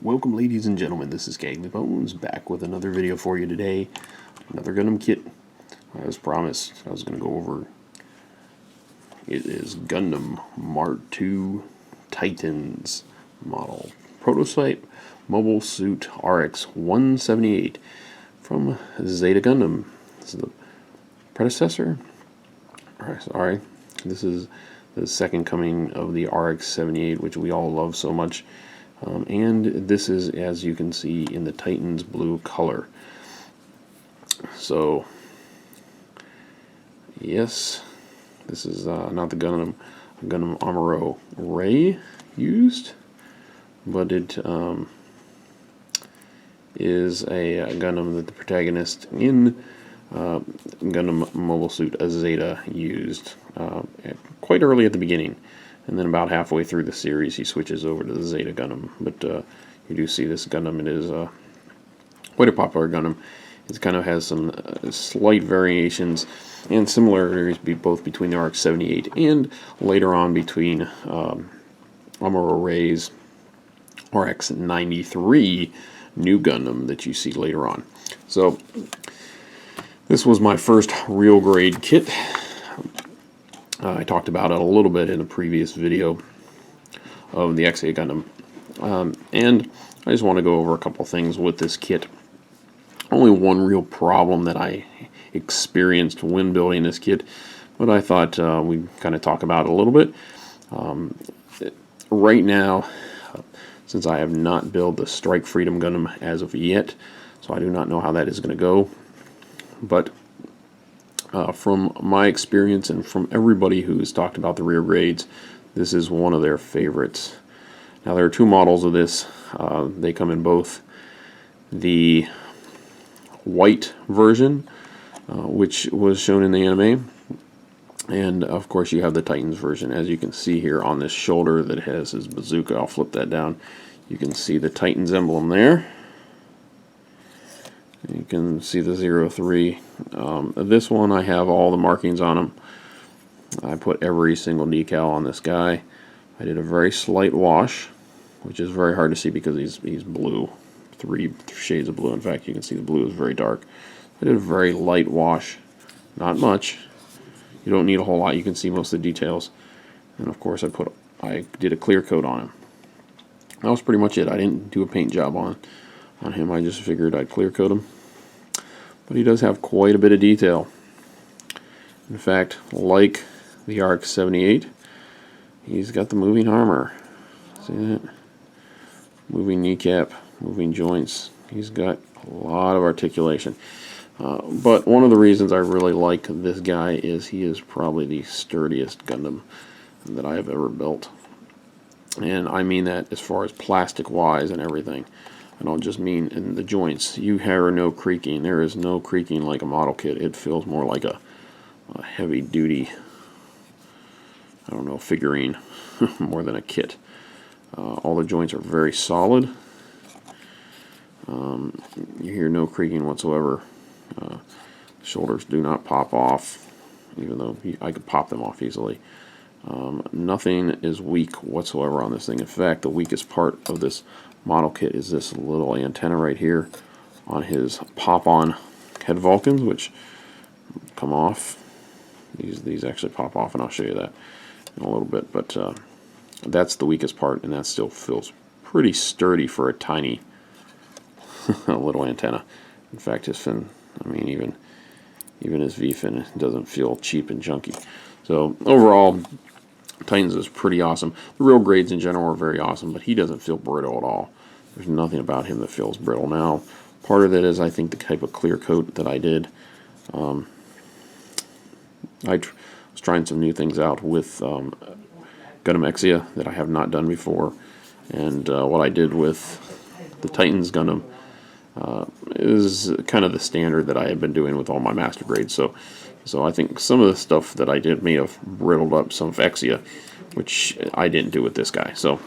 Welcome, ladies and gentlemen, this is Gaggly Bones, back with another video for you today. Another Gundam kit. As promised, I was going to go over. It is Gundam MK-II Titans model. Prototype Mobile Suit RX-178 from Zeta Gundam. This is the predecessor. Sorry, this is the second coming of the RX-78, which we all love so much. And this is, as you can see, in the Titans blue color. So, yes, this is not the Gundam Amuro Ray used, but it is a Gundam that the protagonist in Gundam Mobile Suit Zeta used quite early at the beginning. And then about halfway through the series, he switches over to the Zeta Gundam. But you do see this Gundam. It is quite a popular Gundam. It kind of has some slight variations and similarities both between the RX-78 and later on between Amuro Ray's RX-93 new Gundam that you see later on. So this was my first real grade kit. I talked about it a little bit in a previous video of the XA Gundam. And I just want to go over a couple things with this kit. Only one real problem that I experienced when building this kit, but I thought we'd kind of talk about it a little bit. Right now, since I have not built the Strike Freedom Gundam as of yet, so I do not know how that is going to go. But from my experience and from everybody who's talked about the rear grades, this is one of their favorites. Now there are two models of this. They come in both the white version, which was shown in the anime, and of course you have the Titans version. As you can see here on this shoulder that has his bazooka, I'll flip that down. You can see the Titans emblem there. You can see the 03. This one I have all the markings on them. I put every single decal on this guy. I did a very slight wash, which is very hard to see because he's blue. Three shades of blue. In fact, you can see the blue is very dark. I did a very light wash. Not much. You don't need a whole lot. You can see most of the details. And of course I did a clear coat on him. That was pretty much it. I didn't do a paint job on him. I just figured I'd clear coat him. But he does have quite a bit of detail. In fact, like the RX-78, he's got the moving armor. See that? Moving kneecap, moving joints. He's got a lot of articulation. But one of the reasons I really like this guy is he is probably the sturdiest Gundam that I have ever built. And I mean that as far as plastic-wise and everything. I don't just mean in the joints. You hear no creaking. There is no creaking like a model kit. It feels more like a heavy-duty, I don't know, figurine more than a kit. All the joints are very solid. You hear no creaking whatsoever. Shoulders do not pop off, even though I could pop them off easily. Nothing is weak whatsoever on this thing. In fact, the weakest part of this model kit is this little antenna right here on his pop-on head Vulcans, which come off. These actually pop off, and I'll show you that in a little bit. But that's the weakest part, and that still feels pretty sturdy for a tiny little antenna. In fact, his fin, I mean, even his V-fin doesn't feel cheap and junky. So overall, Titans is pretty awesome. The real grades in general are very awesome, but he doesn't feel brittle at all. There's nothing about him that feels brittle. Now, part of it is I think the type of clear coat that I did. I was trying some new things out with Gundam Exia that I have not done before, and what I did with the Titans Gundam is kind of the standard that I have been doing with all my master grades. So I think some of the stuff that I did may have brittled up some of Exia, which I didn't do with this guy. So,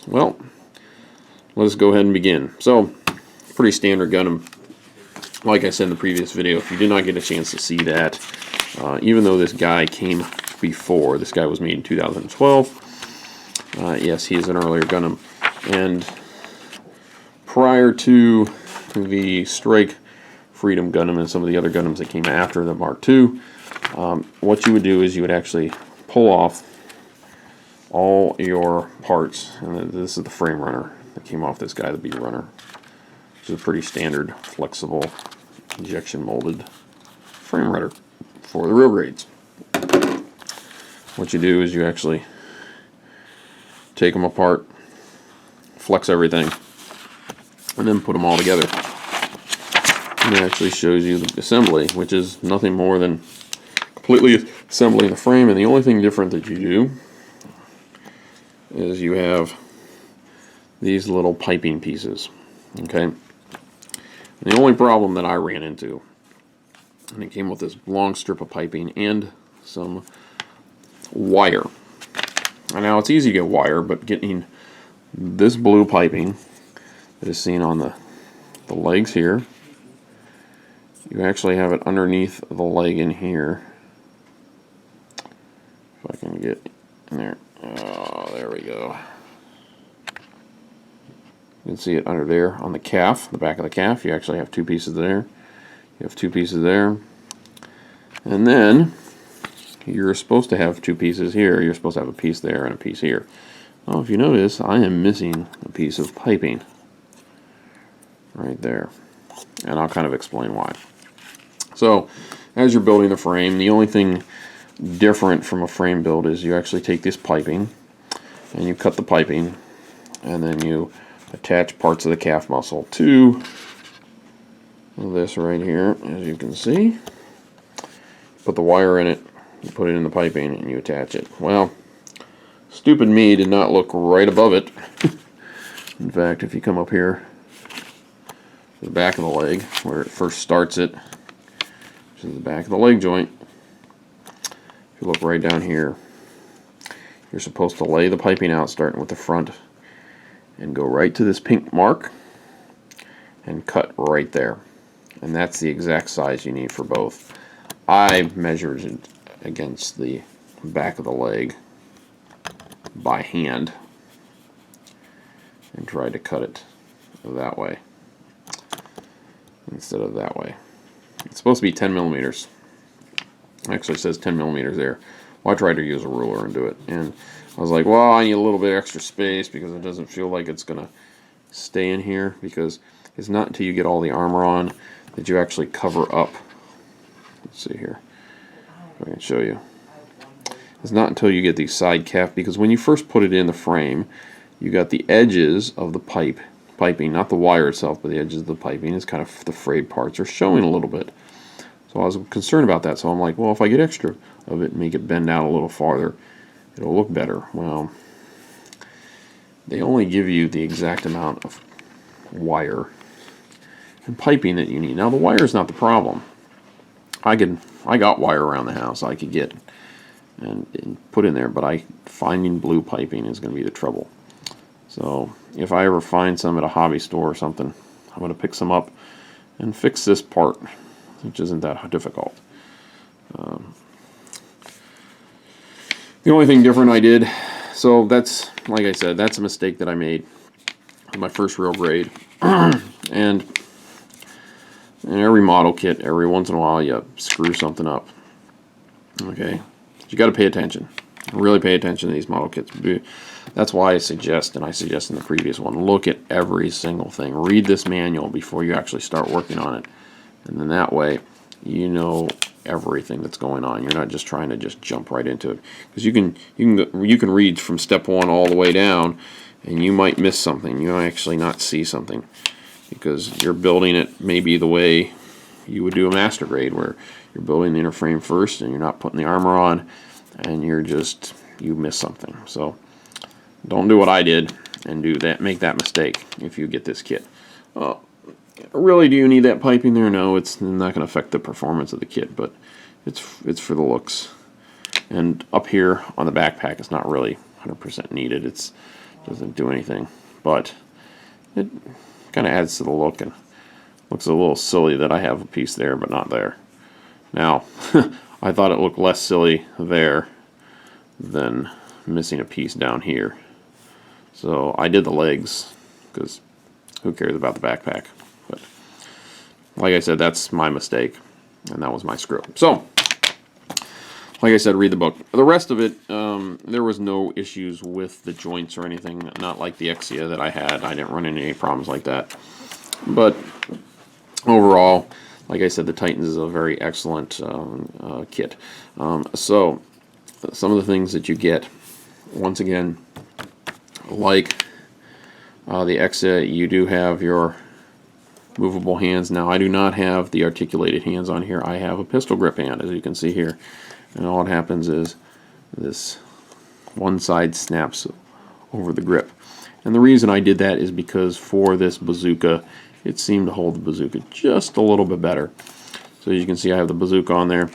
well, let's go ahead and begin. So, pretty standard Gundam. Like I said in the previous video, if you did not get a chance to see that, even though this guy came before, this guy was made in 2012, Yes, he is an earlier Gundam. And prior to the Strike Freedom Gundam and some of the other Gundams that came after the Mark II, what you would do is you would actually pull off all your parts. And this is the frame runner that came off this guy, the B runner, which is a pretty standard, flexible, injection molded frame runner for the real grades. What you do is you actually take them apart, flex everything, and then put them all together. And it actually shows you the assembly, which is nothing more than completely assembling the frame. And the only thing different that you do is you have these little piping pieces. Okay. And the only problem that I ran into, and it came with this long strip of piping and some wire. And now it's easy to get wire, but getting this blue piping that is seen on the legs here, you actually have it underneath the leg in here. If I can get in there. Oh, there we go. You can see it under there on the calf, the back of the calf. You actually have two pieces there. You have two pieces there. And then you're supposed to have two pieces here. You're supposed to have a piece there and a piece here. Well, if you notice, I am missing a piece of piping right there. And I'll kind of explain why. So, as you're building the frame, the only thing different from a frame build is you actually take this piping and you cut the piping, and then you attach parts of the calf muscle to this right here, as you can see. Put the wire in it, you put it in the piping, and you attach it. Well, stupid me did not look right above it. In fact, if you come up here to the back of the leg, where it first starts it, which is the back of the leg joint, if you look right down here, you're supposed to lay the piping out starting with the front and go right to this pink mark and cut right there. And that's the exact size you need for both. I measured it against the back of the leg by hand and tried to cut it that way instead of that way. It's supposed to be 10 millimeters. It actually says 10 millimeters there. Well, I tried to use a ruler and do it, and I was like, well, I need a little bit extra space because it doesn't feel like it's going to stay in here, because it's not until you get all the armor on that you actually cover up. Let's see here if I can show you. It's not until you get the side calf, because when you first put it in the frame, you got the edges of the piping, not the wire itself, but the edges of the piping is kind of the frayed parts are showing a little bit. So I was concerned about that, so I'm like, well, if I get extra of it and make it bend out a little farther, it'll look better. Well, they only give you the exact amount of wire and piping that you need. Now, the wire is not the problem. I got wire around the house I could get and put in there, but finding blue piping is going to be the trouble. So if I ever find some at a hobby store or something, I'm going to pick some up and fix this part, which isn't that difficult. The only thing different I did, so that's, like I said, that's a mistake that I made in my first real grade. And in every model kit, every once in a while, you screw something up. Okay, you got to pay attention. Really pay attention to these model kits. That's why I suggest, and I suggest in the previous one, look at every single thing. Read this manual before you actually start working on it, and then that way, you know everything that's going on. You're not just trying to just jump right into it, because you can read from step one all the way down, and you might miss something. You might actually not see something, because you're building it maybe the way you would do a master grade, where you're building the inner frame first and you're not putting the armor on, and you miss something. So don't do what I did and make that mistake if you get this kit. Really, do you need that piping there? No, it's not going to affect the performance of the kit, but it's for the looks. And up here on the backpack, it's not really 100% needed. It doesn't do anything, but it kind of adds to the look, and looks a little silly that I have a piece there but not there. Now, I thought it looked less silly there than missing a piece down here. So I did the legs because who cares about the backpack? But like I said, that's my mistake, and that was my screw. So, like I said, read the book. The rest of it, there was no issues with the joints or anything. Not like the Exia that I had. I didn't run into any problems like that. But overall, like I said, the Titans is a very excellent kit. So, some of the things that you get, once again, like the Exia, you do have your movable hands. Now, I do not have the articulated hands on here. I have a pistol grip hand, as you can see here. And all that happens is this one side snaps over the grip. And the reason I did that is because for this bazooka, it seemed to hold the bazooka just a little bit better. So as you can see, I have the bazooka on there.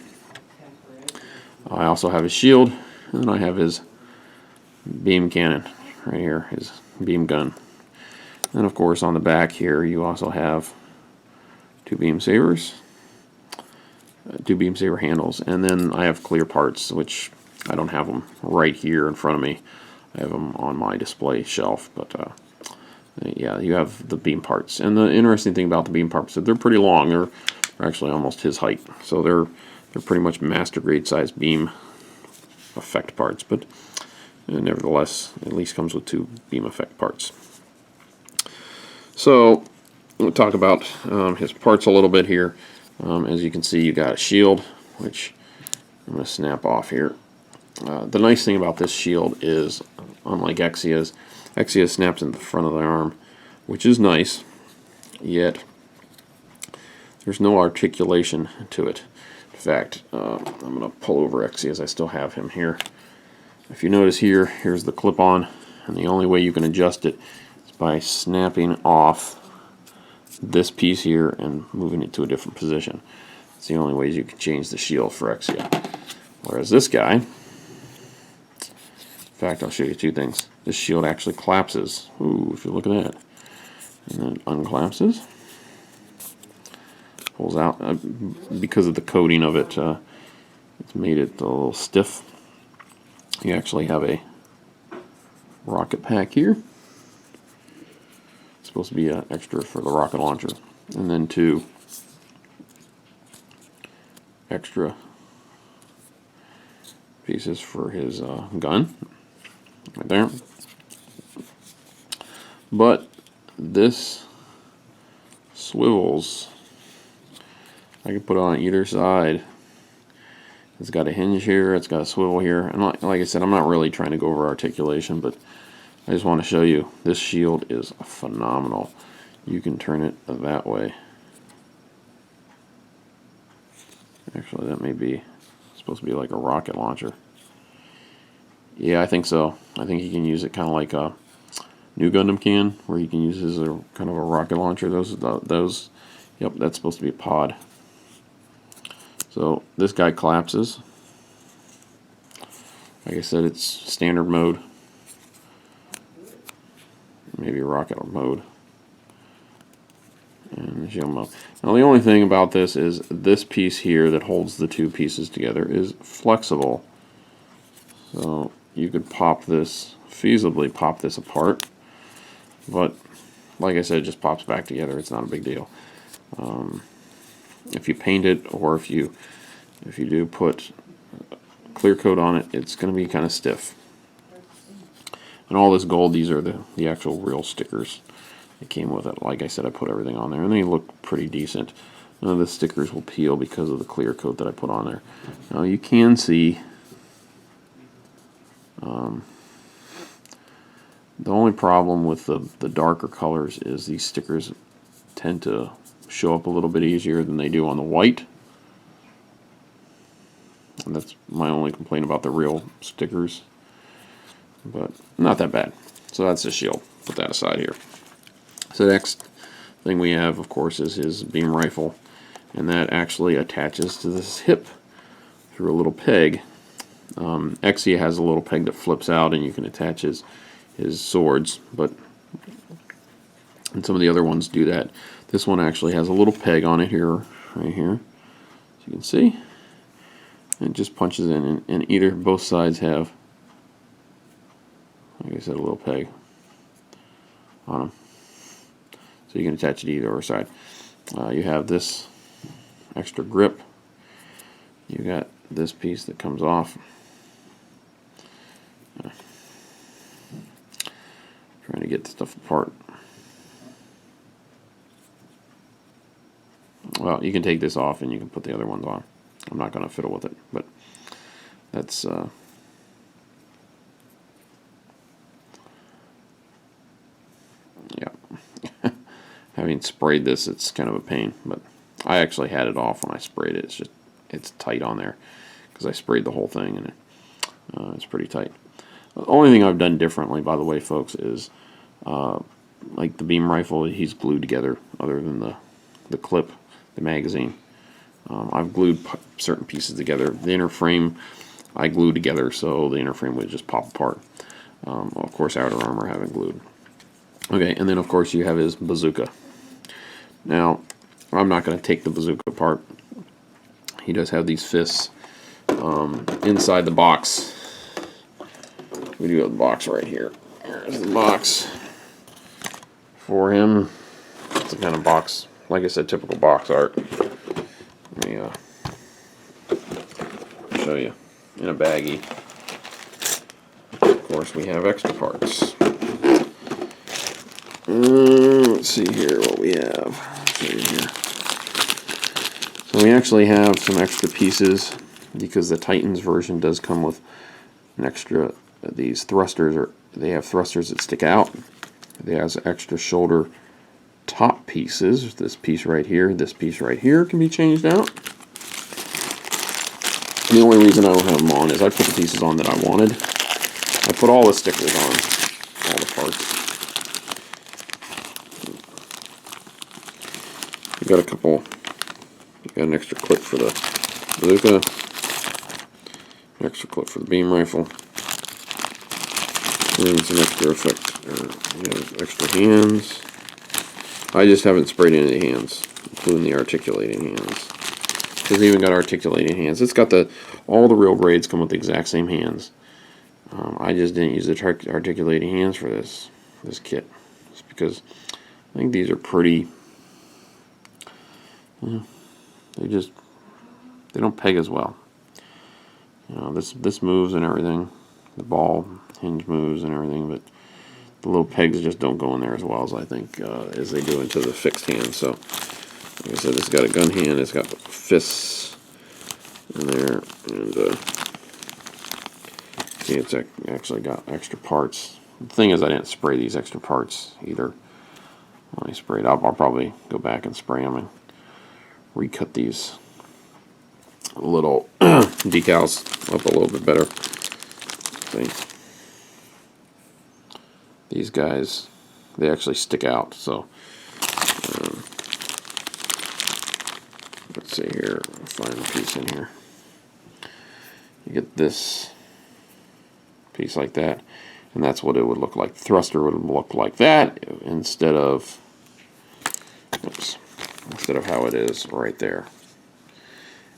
I also have his shield, and then I have his beam cannon right here, his beam gun. And of course on the back here you also have two beam sabers. Two beam saber handles, and then I have clear parts, which I don't have them right here in front of me. I have them on my display shelf, but yeah, you have the beam parts. And the interesting thing about the beam parts is they're pretty long. They're actually almost his height, so they're pretty much master grade size beam effect parts. But nevertheless, at least comes with two beam effect parts. So we'll talk about his parts a little bit here. As you can see, you got a shield, which I'm going to snap off here. The nice thing about this shield is, unlike Exia's, Exia snaps in the front of the arm, which is nice, yet there's no articulation to it. In fact, I'm going to pull over Exia as I still have him here. If you notice here, here's the clip-on, and the only way you can adjust it is by snapping off this piece here and moving it to a different position. It's the only ways you can change the shield for Exia. Whereas this guy, in fact, I'll show you two things. This shield actually collapses. Ooh, if you look at that. And then it unclapses. Pulls out. Because of the coating of it, it's made it a little stiff. You actually have a rocket pack here. Supposed to be an extra for the rocket launcher, and then two extra pieces for his gun right there. But this swivels. I can put it on either side. It's got a hinge here, it's got a swivel here, and like I said, I'm not really trying to go over articulation, but I just want to show you this shield is phenomenal. You can turn it that way. Actually, that may be supposed to be like a rocket launcher. Yeah, I think so. I think you can use it kind of like a new Gundam can, where you can use it as a kind of a rocket launcher. Those, yep, that's supposed to be a pod. So this guy collapses. Like I said, it's standard mode. Maybe rocket mode. And shield mode. Now the only thing about this is this piece here that holds the two pieces together is flexible. So you could pop this, feasibly pop this apart. But like I said, it just pops back together. It's not a big deal. If you paint it, or if you do put clear coat on it, it's going to be kind of stiff. And all this gold, these are the actual real stickers that came with it. Like I said, I put everything on there, and they look pretty decent. None of the stickers will peel because of the clear coat that I put on there. Now you can see the only problem with the darker colors is these stickers tend to show up a little bit easier than they do on the white. And that's my only complaint about the real stickers. But not that bad. So that's the shield. Put that aside here. So the next thing we have, of course, is his beam rifle. And that actually attaches to this hip through a little peg. Exia has a little peg that flips out and you can attach his swords. And some of the other ones do that. This one actually has a little peg on it here, right here. As you can see. And it just punches in, and both sides have, like I said, a little peg. on them. So you can attach it to either side. You have this extra grip. You got this piece that comes off. Trying to get the stuff apart. Well, you can take this off and you can put the other ones on. I'm not going to fiddle with it, but that's yeah. Having sprayed this, it's kind of a pain, but I actually had it off when I sprayed it. It's tight on there because I sprayed the whole thing, and it's pretty tight. The only thing I've done differently, by the way, folks, is like the beam rifle, he's glued together other than the clip, the magazine. I've glued certain pieces together. The inner frame I glued together so the inner frame would just pop apart. Of course, outer armor I haven't glued. Okay, and then of course you have his bazooka. Now, I'm not going to take the bazooka apart. He does have these fists inside the box. We do have the box right here. Here's the box for him. It's the kind of box, like I said, typical box art. Let me show you in a baggie. Of course, we have extra parts. Let's see here what we have. Show you here. So we actually have some extra pieces because the Titans version does come with an extra. These thrusters they have thrusters that stick out. They have extra shoulder top pieces. This piece right here, this piece right here can be changed out. The only reason I don't have them on is I put the pieces on that I wanted. I put all the stickers on, all the parts. You got a couple. You got an extra clip for the bazooka, an extra clip for the beam rifle. And some extra effect, extra hands. I just haven't sprayed any of the hands, including the articulating hands. It's even got articulating hands. It's got all the real grades come with the exact same hands. I just didn't use the articulating hands for this kit, just because I think these are pretty. They don't peg as well. This moves and everything. The ball hinge moves and everything, but the little pegs just don't go in there as well as I think as they do into the fixed hand. So, like I said, it's got a gun hand, it's got fists in there, and see, it's actually got extra parts. The thing is, I didn't spray these extra parts either. When I sprayed, I'll probably go back and spray them and recut these little decals up a little bit better. See, these guys, they actually stick out. So let's see here. I'll find the piece in here. You get this piece like that, and that's what it would look like. The thruster would look like that instead of, instead of how it is right there.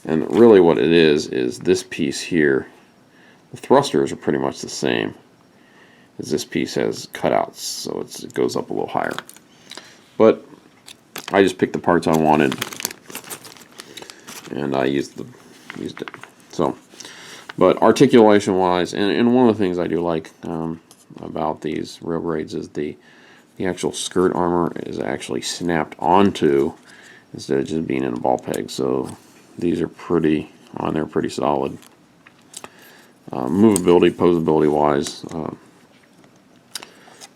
And really what it is this piece here. The thrusters are pretty much the same, as this piece has cutouts, so it goes up a little higher. But I just picked the parts I wanted, and I used it. So, but articulation wise, and one of the things I do like about these Real Grades is the actual skirt armor is actually snapped onto instead of just being in a ball peg. So these are pretty on there, pretty solid. Movability, posability wise,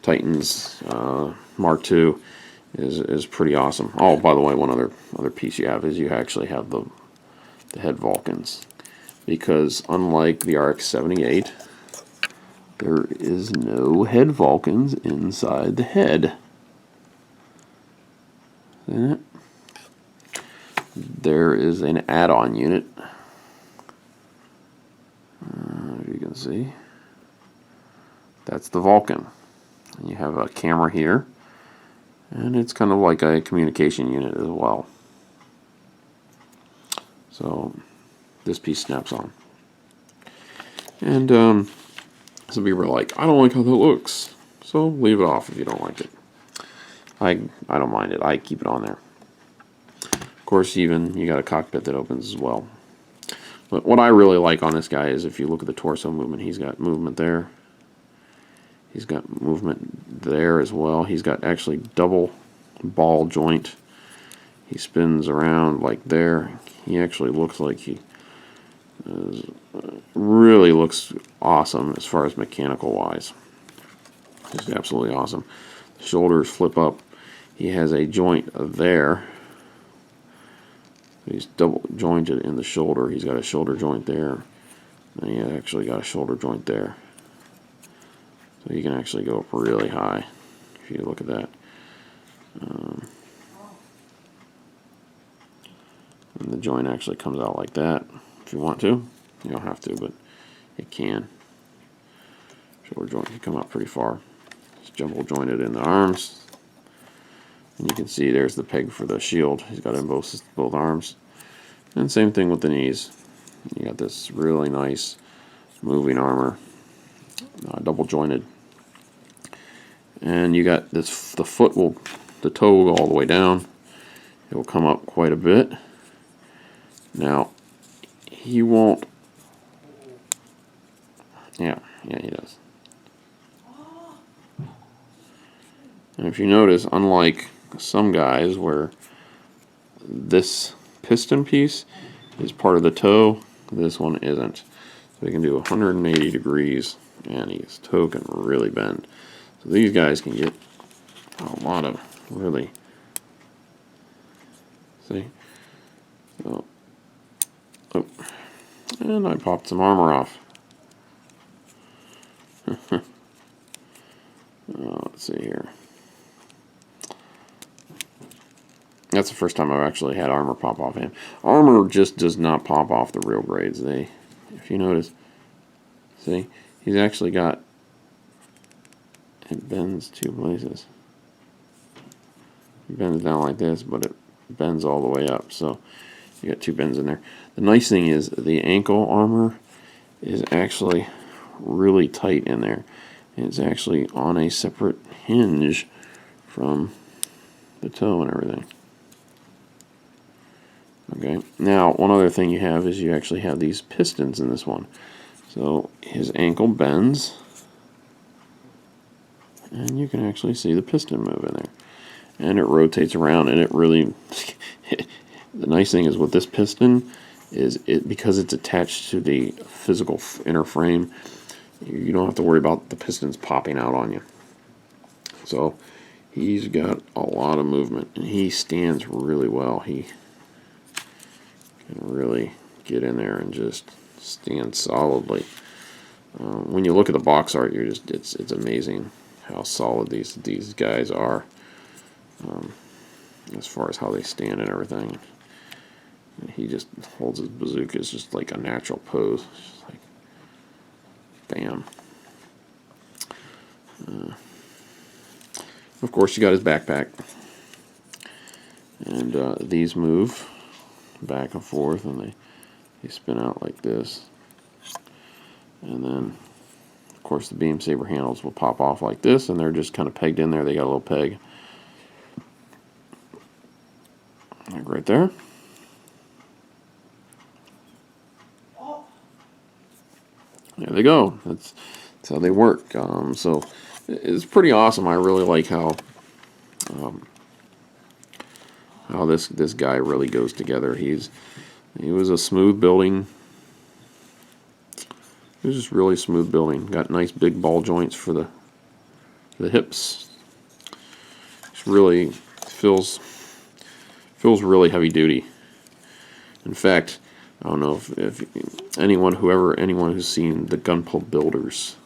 Titans Mark II is pretty awesome. Oh, by the way, one other piece you have is you actually have the head Vulcans, because unlike the RX-78, there is no head Vulcans inside the head. Isn't it? There is an add-on unit. You can see that's the Vulcan. You have a camera here, and it's kind of like a communication unit as well. So this piece snaps on, and some people are like, I don't like how that looks, so leave it off if you don't like it. I don't mind it. I keep it on there. Of course, even you got a cockpit that opens as well. But what I really like on this guy is if you look at the torso movement, he's got movement there. He's got movement there as well. He's got actually double ball joint. He spins around like there. He actually looks like he really looks awesome as far as mechanical wise. Just absolutely awesome. The shoulders flip up. He has a joint there. He's double jointed in the shoulder. He's got a shoulder joint there. And he actually got a shoulder joint there. So you can actually go up really high if you look at that. And the joint actually comes out like that if you want to. You don't have to, but it can. Shoulder joint can come out pretty far. It's jumbo jointed in the arms. And you can see there's the peg for the shield. He's got it in both arms. And same thing with the knees. You got this really nice moving armor, double jointed. And you got this, the toe will go all the way down. It will come up quite a bit. Now, he won't, yeah, he does. And if you notice, unlike some guys where this piston piece is part of the toe, this one isn't. So he can do 180 degrees and his toe can really bend. So these guys can get a lot of really, see? So, oh, and I popped some armor off. Let's see here. That's the first time I've actually had armor pop off him. Armor just does not pop off the real grades. If you notice, see, he's actually got, it bends two places. It bends down like this, but it bends all the way up. So you got two bends in there. The nice thing is the ankle armor is actually really tight in there. It's actually on a separate hinge from the toe and everything. Okay, now one other thing you have is you actually have these pistons in this one. So his ankle bends, and you can actually see the piston move in there. And it rotates around, and it really, the nice thing is with this piston, is because it's attached to the physical inner frame, you don't have to worry about the pistons popping out on you. So he's got a lot of movement, and he stands really well. He can really get in there and just stand solidly. When you look at the box art, you're just it's amazing how solid these guys are, as far as how they stand and everything. And he just holds his bazooka. It's just like a natural pose. It's just like bam. Of course, you got his backpack, and these move back and forth, and they spin out like this. And then, of course, the beam saber handles will pop off like this, and they're just kind of pegged in there. They got a little peg, like right there. There they go. That's how they work. So it's pretty awesome. I really like how this guy really goes together. He was a smooth building. It was just really smooth building. Got nice big ball joints for the hips. It's really feels really heavy duty. In fact, I don't know if anyone who's seen the Gunpla Builders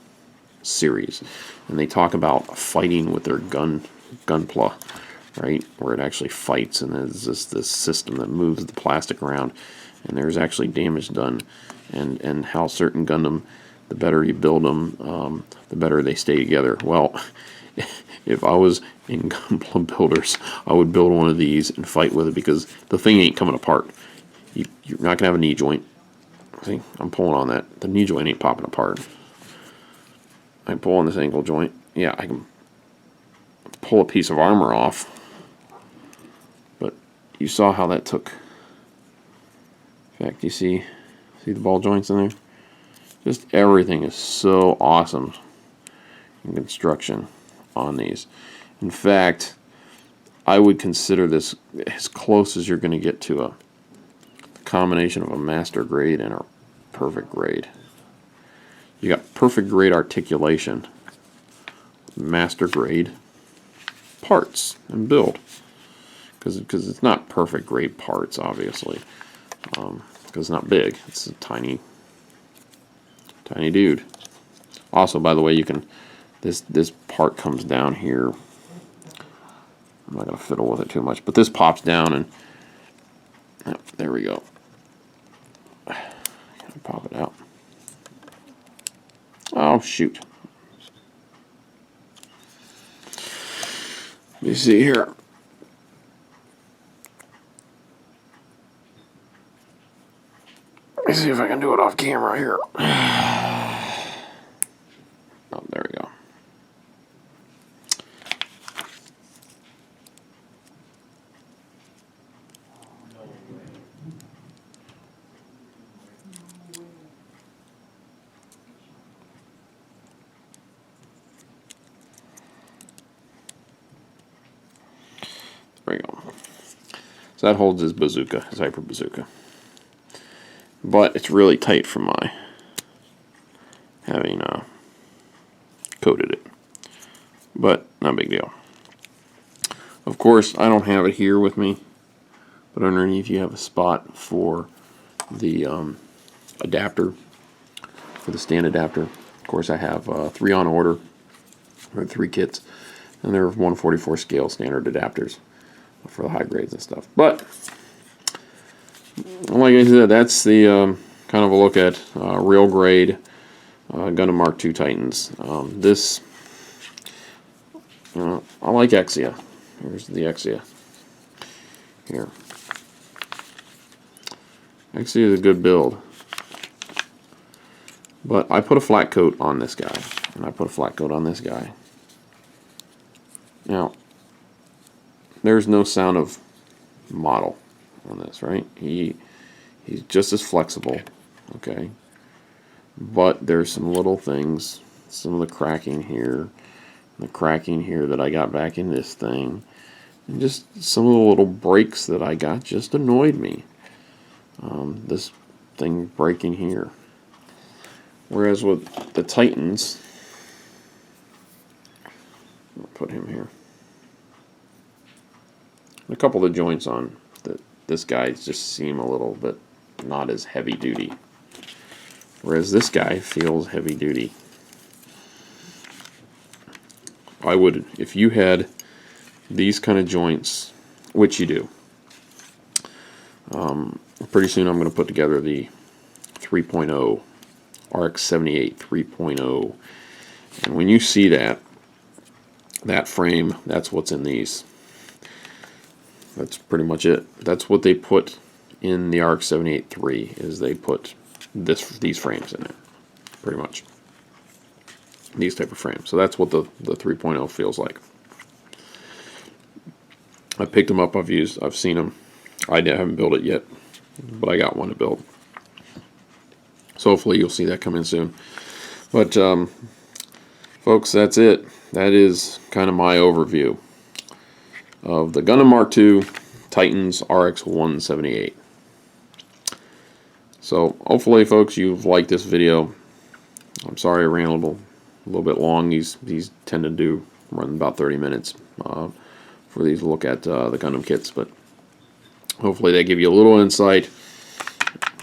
series, and they talk about fighting with their gunpla, right, where it actually fights, and there's this system that moves the plastic around, and there's actually damage done, and how certain Gundam, the better you build them, the better they stay together. Well, if I was in Gunpla Builders, I would build one of these and fight with it, because the thing ain't coming apart. You're not gonna have a knee joint. See, I'm pulling on that. The knee joint ain't popping apart. I pull on this ankle joint. Yeah, I can pull a piece of armor off. But you saw how that took. In fact, you see the ball joints in there? Just everything is so awesome in construction on these. In fact, I would consider this as close as you're going to get to a combination of a master grade and a perfect grade. You got perfect grade articulation, master grade parts and build, because it's not perfect grade parts, obviously, because it's not big. It's a tiny dude. Also, by the way, you can this part comes down here. I'm not gonna fiddle with it too much, but this pops down and there we go. Pop it out. Oh shoot! Let me see here. Let me see if I can do it off camera here. Oh, there we go. There we go. So that holds his bazooka, his hyper bazooka. But it's really tight from my having coated it. But not a big deal. Of course, I don't have it here with me, but underneath you have a spot for the adapter, for the stand adapter. Of course, I have 3 on order, or 3 kits, and they're 144 scale standard adapters for the high grades and stuff. But like I said, that's the kind of a look at Real Grade Gundam MK-II Titans. This, I like Exia. Here's the Exia. Here. Exia is a good build. But I put a flat coat on this guy, and I put a flat coat on this guy. Now, there's no sound of model on this, right? He's just as flexible, okay? But there's some little things, some of the cracking here that I got back in this thing, and just some of the little breaks that I got just annoyed me. This thing breaking here. Whereas with the Titans, I'll put him here. A couple of the joints on this guy just seem a little bit not as heavy duty. Whereas this guy feels heavy duty. I would, if you had these kind of joints, which you do, pretty soon I'm going to put together the 3.0 RX-78 3.0, and when you see that frame, that's what's in these. That's pretty much it. That's what they put in the RX-78 3, is they put these frames in there, pretty much. These type of frames. So that's what the 3.0 feels like. I picked them up. I've seen them. I haven't built it yet, but I got one to build. So hopefully you'll see that come in soon. But folks, that's it. That is kind of my overview of the Gundam MK-II Titans RX-178. So hopefully, folks, you've liked this video. I'm sorry I ran a little bit long. These tend to run about 30 minutes for these look at the Gundam kits, but hopefully they give you a little insight.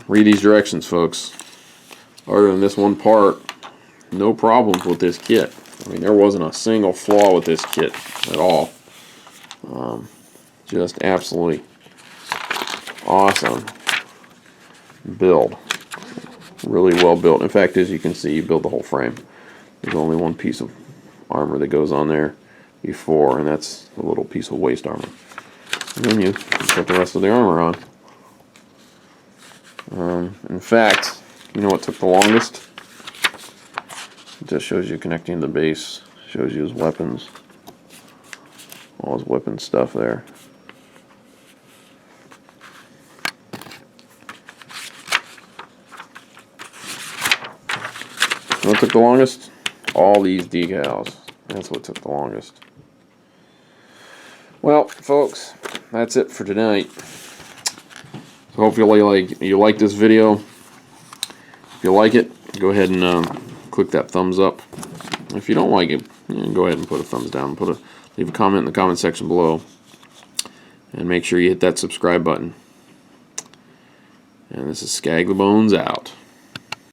Read these directions, folks. Other than this one part, no problems with this kit. I mean, there wasn't a single flaw with this kit at all. Just absolutely awesome build. Really well built. In fact, as you can see, you build the whole frame. There's only one piece of armor that goes on there before, and that's a little piece of waist armor. And then you put the rest of the armor on. In fact, you know what took the longest? It just shows you connecting the base, shows you his weapons. All his whipping stuff there. What took the longest? All these decals. That's what took the longest. Well, folks, that's it for tonight. So hopefully you like this video. If you like it, go ahead and click that thumbs up. If you don't like it, go ahead and put a thumbs down. Leave a comment in the comment section below. And make sure you hit that subscribe button. And this is Skag the Bones out.